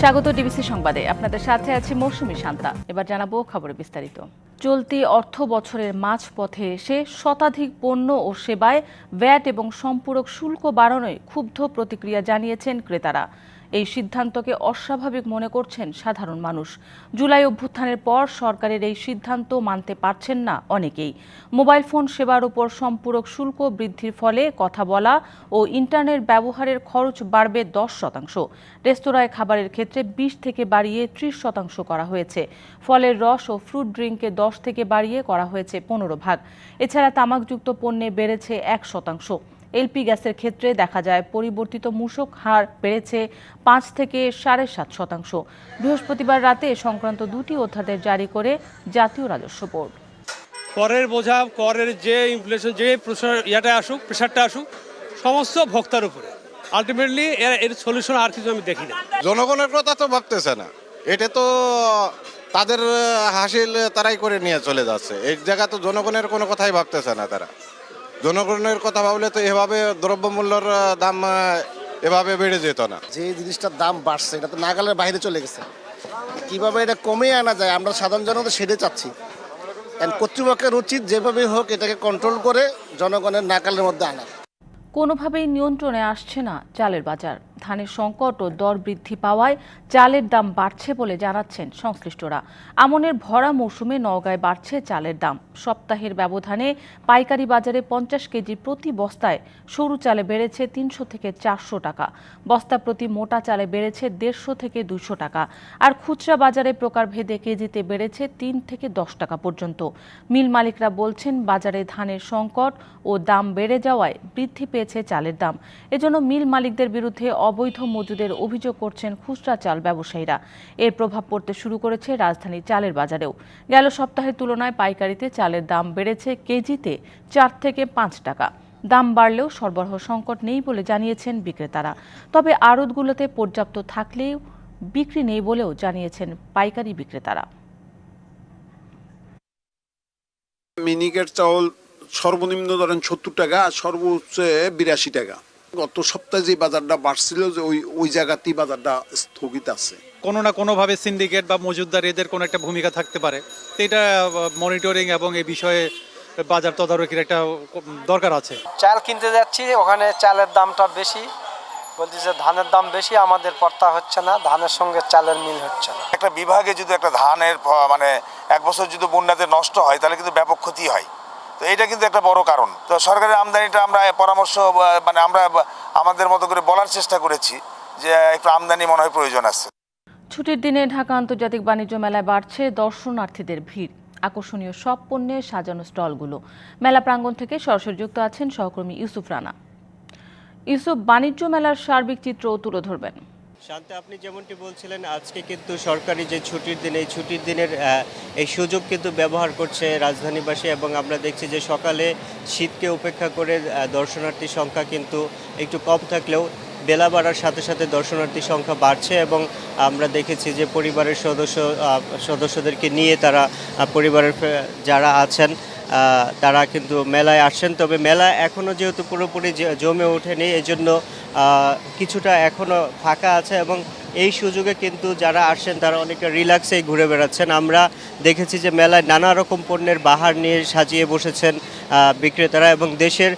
স্বাগত ডিবিসি সংবাদে। আপনাদের সাথে আছি মৌসুমী শান্তা। এবার জানাবো খবরে বিস্তারিত। চলতি অর্থ বছরের মাঝপথে এসে শতাধিক পণ্য ও সেবায় ভ্যাট এবং সম্পূরক শুল্ক বাড়ানোয় ক্ষুব্ধ প্রতিক্রিয়া জানিয়েছেন ক্রেতারা। এই সিদ্ধান্তকে অস্বাভাবিক মনে করছেন সাধারণ মানুষ। জুলাই অভ্যুত্থানের পর সরকারের এই সিদ্ধান্ত মানতে পারছেন না অনেকেই। মোবাইল ফোন সেবার উপর সম্পূরক শুল্ক বৃদ্ধির ফলে কথা বলা ও ইন্টারনেট ব্যবহারের খরচ বাড়বে 10%। রেস্তোরাঁয় খাবারের ক্ষেত্রে 20 থেকে বাড়িয়ে 30% করা হয়েছে। ফলের রস ও ফ্রুট ড্রিঙ্কে 10 থেকে বাড়িয়ে করা হয়েছে 15%। এছাড়া তামাকযুক্ত পণ্যে বেড়েছে 1%। এলপি গ্যাসের ক্ষেত্রে দেখা যায় পরিবর্তিত মূসক হার বেড়েছে 5 থেকে 7.5%। বৃহস্পতিবার রাতে সংক্রান্ত দুটি অধ্যাদেশ জারি করে জাতীয় রাজস্ব বোর্ড। করের বোঝা, করের যে ইনফ্লেশন, যে প্রেশারটা আসুক সমস্ত ভোক্তার উপরে। আলটিমেটলি এর সলিউশন আর কিছু আমি দেখি না। জনগণের কথা তো ভাবতেছে না, এটা তো তাদের হাসিল তারাই করে নিয়ে চলে যাচ্ছে। এই জায়গা তো জনগণের কোনো কথাই ভাবতেছে না তারা। জনগণের কথা ভাবলে তো এভাবে দ্রব্যমূল্যের দাম এভাবে বেড়ে যেত না। যে জিনিসটার দাম বাড়ছে এটা তো নাগালের বাইরে চলে গেছে। কিভাবে এটা কমিয়ে আনা যায় আমরা সাধারণ জনতা সেটাই চাচ্ছি। কর্তৃপক্ষের উচিত যেভাবে হোক এটাকে কন্ট্রোল করে জনগণের নাগালের মধ্যে আনা। কোনোভাবেই নিয়ন্ত্রণে আসছে না চালের বাজার। ধানের সংকট ও দর বৃদ্ধি পাওয়ায় চালের দাম বাড়ছে বলে জানাচ্ছেন সংশ্লিষ্টরা। আমনের ভরা মৌসুমে নওগাঁয় বাড়ছে চালের দাম। সপ্তাহের ব্যবধানে পাইকারি বাজারে 50 কেজি প্রতি বস্তায় সরু চালে বেড়েছে 300 থেকে 400 টাকা। বস্তা প্রতি মোটা চালে বেড়েছে 150 থেকে 200 টাকা। আর খুচরা বাজারে প্রকারভেদে কেজিতে বেড়েছে 3 থেকে 10 টাকা পর্যন্ত। মিল মালিকরা বলছেন, বাজারে ধানের সংকট ও দাম বেড়ে যাওয়ায় বৃদ্ধি পেয়েছে চালের দাম। এজন্য মিল মালিকদের বিরুদ্ধে অবৈধ মজুদের অভিযোগ করছেন খুচরা চাল ব্যবসায়ীরা। এর প্রভাব পড়তে শুরু করেছে রাজধানীর চালের বাজারেও। গেল সপ্তাহের তুলনায় পাইকারিতে চালের দাম বেড়েছে কেজিতে 4 থেকে 5 টাকা। দাম বাড়লেও সরবরাহ সংকট নেই বলে জানিয়েছেন বিক্রেতারা। তবে আড়তগুলোতে পর্যাপ্ত থাকলেও বিক্রি নেই বলেও জানিয়েছেন পাইকারি বিক্রেতারা। মিনিকেট চাউল সর্বনিম্ন ধরেন 70 টাকা আর সর্বোচ্চ 82 টাকা। গত সপ্তাহে যে বাজারটা বাড়ছিল যে ওই জায়গাতেই বাজারটা স্থগিত আছে। কোনো না কোনোভাবে সিন্ডিকেট বা মজুদদার এদের কোনো একটা ভূমিকা থাকতে পারে। তো এটা মনিটরিং এবং এই বিষয়ে বাজার তদারকির একটা দরকার আছে। চাল কিনতে যাচ্ছি, ওখানে চালের দামটা বেশি বলতেছে, ধানের দাম বেশি, আমাদের পড়তা হচ্ছে না, ধানের সঙ্গে চালের মিল হচ্ছে না। একটা বিভাগে যদি একটা ধানের মানে এক বছর যদি বন্যাতে নষ্ট হয় তাহলে কিন্তু ব্যাপক ক্ষতি হয়। তো এটা কিন্তু একটা বড় কারণ। তো সরকারের আমদানিটা আমরা পরামর্শ মানে আমরা আমাদের মতো করে বলার চেষ্টা করেছি যে একটু আমদানি মনে হয় প্রয়োজন আছে। ছুটির দিনে ঢাকা আন্তর্জাতিক বাণিজ্য মেলায় বাড়ছে দর্শনার্থীদের ভিড়। আকর্ষণীয় সব পণ্যে সাজানো স্টলগুলো। মেলা প্রাঙ্গণ থেকে সরাসরি যুক্ত আছেন সহকর্মী ইউসুফ রানা। ইউসুফ, বাণিজ্য মেলার সার্বিক চিত্র তুলে ধরবেন। শান্তি, আপনি যেমনটি বলছিলেন, আজকে কিন্তু সরকারি যে ছুটির দিন, এই ছুটির দিনের এই সুযোগ কিন্তু ব্যবহার করছে রাজধানীবাসী, এবং আমরা দেখছি যে সকালে শীতকে উপেক্ষা করে দর্শনার্থীর সংখ্যা কিন্তু একটু কম থাকলেও বেলা বাড়ার সাথে সাথে দর্শনার্থীর সংখ্যা বাড়ছে, এবং আমরা দেখেছি যে পরিবারের সদস্যদেরকে নিয়ে তারা পরিবারের যারা আছেন তারা কিন্তু মেলায় আসছেন। তবে মেলা এখনও যেহেতু পুরোপুরি জমে ওঠেনি, এজন্য কিছুটা এখনও ফাঁকা আছে, এবং এই সুযোগে কিন্তু যারা আসছেন তারা অনেকটা রিল্যাক্সেই ঘুরে বেড়াচ্ছেন। আমরা দেখেছি যে মেলায় নানা রকম পণ্যের বাহার নিয়ে সাজিয়ে বসেছেন বিক্রেতারা, এবং দেশের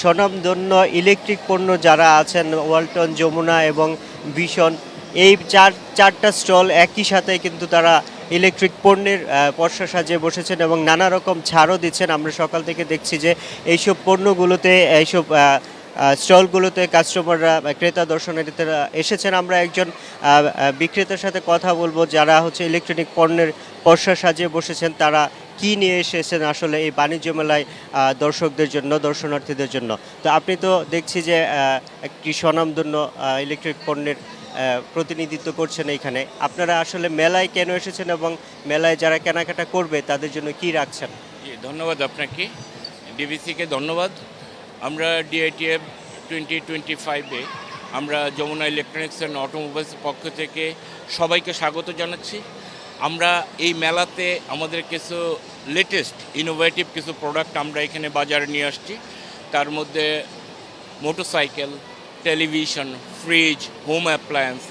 স্বনামধন্য ইলেকট্রিক পণ্য যারা আছেন, ওয়ালটন, যমুনা এবং ভিশন, এই চারটা স্টল একই সাথে কিন্তু তারা ইলেকট্রিক পণ্যের পসরা সাজিয়ে বসেছেন এবং নানা রকম ছাড়ও দিচ্ছেন। আমরা সকাল থেকে দেখছি যে এইসব পণ্যগুলোতে, এইসব স্টলগুলোতে কাস্টমাররা, ক্রেতা দর্শনার্থীরা এসেছেন। আমরা একজন বিক্রেতার সাথে কথা বলবো যারা ইলেকট্রনিক পণ্যের পসরা সাজিয়ে বসেছেন, তারা কি নিয়ে এসেছেন আসলে এই বাণিজ্য মেলায় দর্শকদের জন্য, দর্শনার্থীদের জন্য। তো আপনি তো দেখছি যে একটি স্বনামধন্য ইলেকট্রিক পণ্যের প্রতিনিধিত্ব করছেন এইখানে। আপনারা আসলে মেলায় কেন এসেছেন এবং মেলায় যারা কেনাকাটা করবে তাদের জন্য কি রাখছেন? ধন্যবাদ আপনাকে, ডিবিসিকে ধন্যবাদ। আমরা ডিআইটিএফ 2025-এ আমরা যমুনা ইলেকট্রনিক্স অ্যান্ড অটোমোবাইলসের পক্ষ থেকে সবাইকে স্বাগত জানাচ্ছি। আমরা এই মেলাতে আমাদের কিছু লেটেস্ট ইনোভেটিভ কিছু প্রোডাক্ট আমরা এখানে বাজারে নিয়ে আসছি। তার মধ্যে motorcycle, television, fridge, home appliance,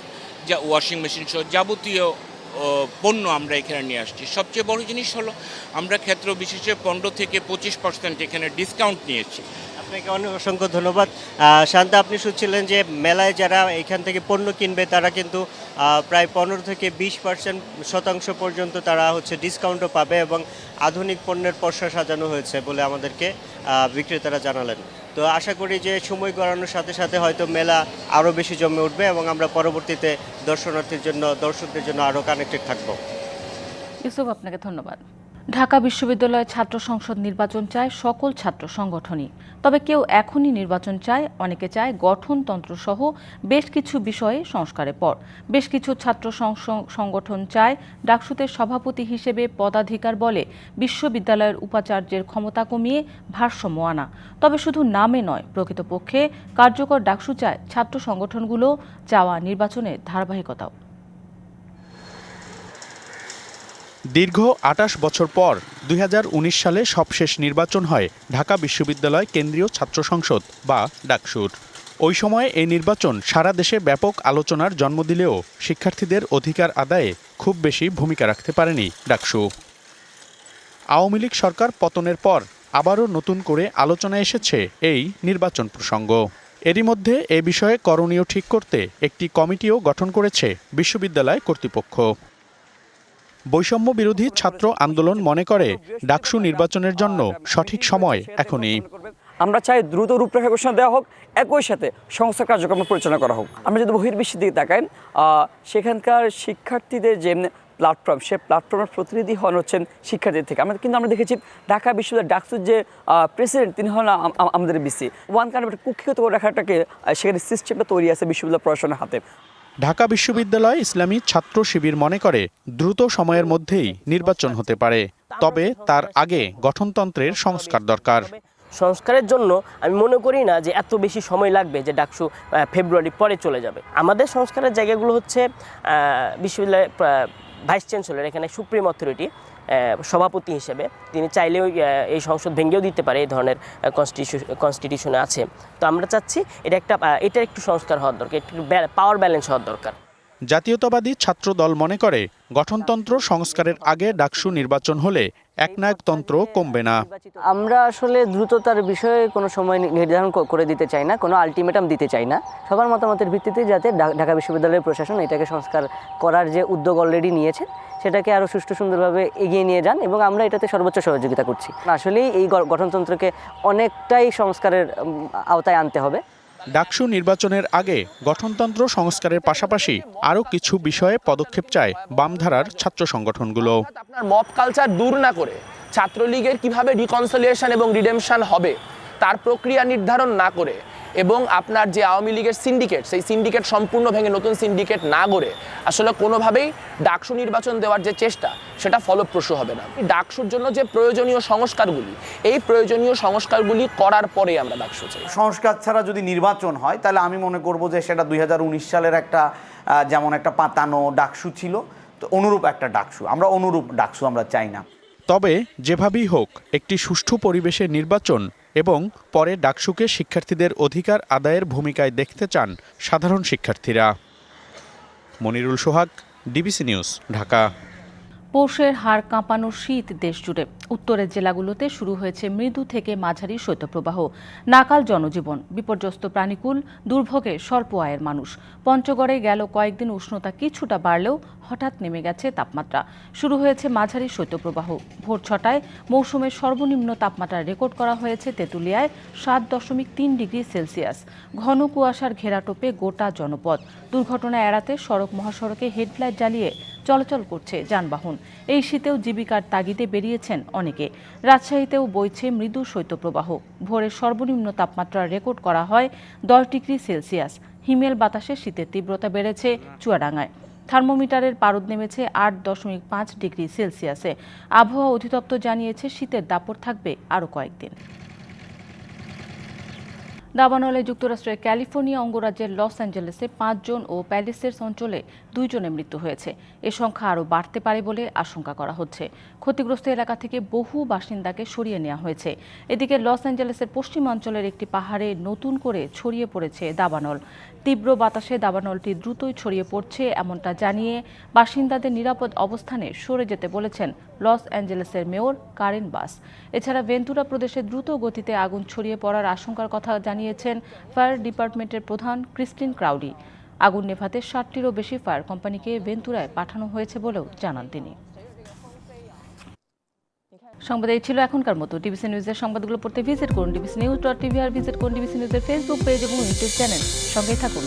যা ওয়াশিং মেশিন সহ যাবতীয় পণ্য আমরা এখানে নিয়ে আসছি। সবচেয়ে বড় জিনিস হলো আমরা ক্ষেত্র বিশেষে 15 থেকে 25% এখানে ডিসকাউন্ট নিয়েছি। আপনাকে অনেক অসংখ্য ধন্যবাদ। শান্তা, আপনি শুনছিলেন যে মেলায় যারা এখান থেকে পণ্য কিনবে তারা কিন্তু প্রায় 15 থেকে 20% পর্যন্ত তারা ডিসকাউন্টও পাবে এবং আধুনিক পণ্যের পসরা সাজানো হয়েছে বলে আমাদেরকে বিক্রেতারা জানালেন। তো আশা করি যে সময় গড়ানোর সাথে সাথে হয়তো মেলা আরও বেশি জমে উঠবে এবং আমরা পরবর্তীতে দর্শকদের জন্য আরও কানেক্টেড থাকবো। ইউসুফ, আপনাকে ধন্যবাদ। ঢাকা বিশ্ববিদ্যালয়ে ছাত্র সংসদ নির্বাচন চায় সকল ছাত্র সংগঠনই। তবে কেউ এখনই নির্বাচন চায়, অনেকে চায় গঠনতন্ত্র সহ বেশ কিছু বিষয়ে সংস্কারের পর। বেশ কিছু ছাত্র সংগঠন চায় ডাকসুতে সভাপতি হিসেবে পদাধিকার বলে বিশ্ববিদ্যালয়ের উপাচার্যের ক্ষমতা কমিয়ে ভারসাম্য আনা। তবে শুধু নামে নয়, প্রকৃতপক্ষে কার্যকর ডাকসু চায় ছাত্র সংগঠনগুলো চাওয়া নির্বাচনের ধারাবাহিকতাও। দীর্ঘ ২৮ বছর পর ২০১৯ সালে সবশেষ নির্বাচন হয় ঢাকা বিশ্ববিদ্যালয় কেন্দ্রীয় ছাত্র সংসদ বা ডাকসুর। ওই সময় এই নির্বাচন সারা দেশে ব্যাপক আলোচনার জন্ম দিলেও শিক্ষার্থীদের অধিকার আদায়ে খুব বেশি ভূমিকা রাখতে পারেনি ডাকসু। আওয়ামী লীগ সরকার পতনের পর আবারও নতুন করে আলোচনায় এসেছে এই নির্বাচন প্রসঙ্গ। এরই মধ্যে এ বিষয়ে করণীয় ঠিক করতে একটি কমিটিও গঠন করেছে বিশ্ববিদ্যালয় কর্তৃপক্ষ। বৈষম্য বিরোধী ছাত্র আন্দোলন মনে করে ডাকসু নির্বাচনের জন্য সঠিক সময় এখনই। আমরা চাই দ্রুত রূপরেখা ঘোষণা দেওয়া হোক, একই সাথে সংস্কার কার্যক্রম পরিচালনা করা হোক। আমরা যদি বহির্বিশ্বের দিকে তাকাই, সেখানকার শিক্ষার্থীদের যে প্ল্যাটফর্ম, সে প্ল্যাটফর্মের প্রতিনিধি হন হচ্ছেন শিক্ষার্থীদের থেকে। আমরা দেখেছি ঢাকা বিশ্ববিদ্যালয় ডাকসুর যে প্রেসিডেন্ট, তিনি হন আমাদের বিসি। ওয়ান কাইন্ড একটা কুক্ষিগত করে রাখাটাকে সেখানে সিস্টেমটা তৈরি আছে বিশ্ববিদ্যালয় প্রশাসনের হাতে। ঢাকা বিশ্ববিদ্যালয় ইসলামী ছাত্র শিবির মনে করে দ্রুত সময়ের মধ্যেই নির্বাচন হতে পারে, তবে তার আগে গঠনতন্ত্রের সংস্কার দরকার। সংস্কারের জন্য আমি মনে করি না যে এত বেশি সময় লাগবে যে ডাকসু ফেব্রুয়ারি পরে চলে যাবে। আমাদের সংস্কারের জায়গাগুলো হচ্ছে বিশ্ববিদ্যালয়ের ভাইস চ্যান্সেলর, এখানে সুপ্রিম অথরিটি সভাপতি হিসেবে তিনি চাইলেও এই সংসদ ভেঙেও দিতে পারে, এই ধরনের কনস্টিটিউশনে আছে। তো আমরা চাচ্ছি এটার একটু সংস্কার হওয়ার দরকার, একটু পাওয়ার ব্যালেন্স হওয়ার দরকার। জাতীয়তাবাদী ছাত্র দল মনে করে গঠনতন্ত্র সংস্কারের আগে ডাকসু নির্বাচন হলে একনায়কতন্ত্র কমবে না। আমরা আসলে দ্রুততার বিষয়ে কোনো সময় নির্ধারণ করে দিতে চাই না, কোনো আলটিমেটাম দিতে চাই না। সবার মতামতের ভিত্তিতে যাতে ঢাকা বিশ্ববিদ্যালয়ের প্রশাসন এটাকে সংস্কার করার যে উদ্যোগ অলরেডি নিয়েছে সেটাকে আরও সুষ্ঠু সুন্দরভাবে এগিয়ে নিয়ে যান, এবং আমরা এটাতে সর্বোচ্চ সহযোগিতা করছি। আসলেই এই গঠনতন্ত্রকে অনেকটাই সংস্কারের আওতায় আনতে হবে। ডাকসু নির্বাচনের আগে গঠনতন্ত্র সংস্কারের পাশাপাশি আরও কিছু বিষয়ে পদক্ষেপ চায় বামধারার ছাত্র সংগঠনগুলো। আপনার মব কালচার দূর না করে ছাত্রলীগের কিভাবে রিকনসিলিয়েশন এবং রিডেমশন হবে তার প্রক্রিয়া নির্ধারণ না করে, এবং আপনার যে আওয়ামী লীগের সিন্ডিকেট, সেই সিন্ডিকেট সম্পূর্ণ ভেঙে নতুন সিন্ডিকেট না গড়ে আসলে কোনোভাবেই ডাকসু নির্বাচন দেওয়ার যে চেষ্টা সেটা ফলপ্রসূ হবে না। ডাকসুর জন্য যে প্রয়োজনীয় সংস্কারগুলি, এই প্রয়োজনীয় সংস্কারগুলি করার পরে আমরা ডাকসু চাই। সংস্কার ছাড়া যদি নির্বাচন হয় তাহলে আমি মনে করব যে সেটা 2019 সালের একটা যেমন একটা পাতানো ডাকসু ছিল, তো অনুরূপ একটা ডাকসু, অনুরূপ ডাকসু আমরা চাই না। তবে যেভাবেই হোক একটি সুষ্ঠু পরিবেশে নির্বাচন এবং পরে ডাকসুকে শিক্ষার্থীদের অধিকার আদায়ের ভূমিকায় দেখতে চান সাধারণ শিক্ষার্থীরা। মনিরুল সোহাগ, ডিবিসি নিউজ, ঢাকা। পৌষের হাড় কাঁপানো শীত দেশ জুড়ে। উত্তরের জেলাগুলোতে শুরু হয়েছে মৃদু থেকে মাঝারি শৈত্যপ্রবাহ। নাকাল জনজীবন, বিপর্যস্ত প্রাণীকুল, দুর্ভোগে স্বল্প আয়ের মানুষ। পঞ্চগড়ে গেল কয়েকদিন উষ্ণতা কিছুটা বাড়লেও হঠাৎ নেমে গেছে তাপমাত্রা। শুরু হয়েছে মাঝারি শৈত্যপ্রবাহ। ভোর 6টায় মৌসুমের সর্বনিম্ন তাপমাত্রা রেকর্ড করা হয়েছে তেঁতুলিয়ায় 7.3 ডিগ্রি সেলসিয়াস। ঘন কুয়াশার ঘেরাটোপে গোটা জনপদ। দুর্ঘটনা এড়াতে সড়ক মহাসড়কে হেডলাইট জ্বালিয়ে চলাচল করছে যানবাহন। এই শীতেও জীবিকার তাগিদে বেরিয়েছেন অনেকে। রাজশাহীতেও বইছে মৃদু শৈত্যপ্রবাহ। ভোরের সর্বনিম্ন তাপমাত্রা রেকর্ড করা হয় 10 ডিগ্রি সেলসিয়াস। হিমেল বাতাসে শীতের তীব্রতা বেড়েছে চুয়াডাঙ্গায়। থার্মোমিটারের পারদ নেমেছে 8.5 ডিগ্রি সেলসিয়াসে। আবহাওয়া অধিদপ্তর জানিয়েছে শীতের দাপট থাকবে আরও কয়েকদিন। দাবানলে যুক্তরাষ্ট্রের ক্যালিফোর্নিয়া অঙ্গরাজ্যের লস অ্যাঞ্জেলেসে 5 জন ও প্যালেসেস অঞ্চলে 2 জনের মৃত্যু হয়েছে। এ সংখ্যা আরও বাড়তে পারে বলে আশঙ্কা করা হচ্ছে। ক্ষতিগ্রস্ত এলাকা থেকে বহু বাসিন্দাকে সরিয়ে নেওয়া হয়েছে। এদিকে লস অ্যাঞ্জেলেসের পশ্চিমাঞ্চলের একটি পাহাড়ে নতুন করে ছড়িয়ে পড়েছে দাবানল। তীব্র বাতাসে দাবানলটি দ্রুতই ছড়িয়ে পড়ছে এমনটা জানিয়ে বাসিন্দাদের নিরাপদ অবস্থানে সরে যেতে বলেছেন লস অ্যাঞ্জেলেসের মেয়র কারেন বাস। এছাড়া ভেন্তুরা প্রদেশে দ্রুত গতিতে আগুন ছড়িয়ে পড়ার আশঙ্কার কথা জানিয়েছেন ফায়ার ডিপার্টমেন্টের প্রধান ক্রিস্টিন ক্রাউডি। আগুন নেভাতে 60টিরও বেশি ফায়ার কোম্পানিকে ভেন্তুরায় পাঠানো হয়েছে বলেও জানান তিনি। সংবাদ এই ছিল এখনকার মতো। ডিবিসি নিউজের সংবাদগুলো পড়তে ভিজিট করুন dbcnews.tv আর ভিজিট করুন ডিবিসি নিউজের ফেসবুক পেজ এবং ইউটিউব চ্যানেল। সঙ্গেই থাকুন।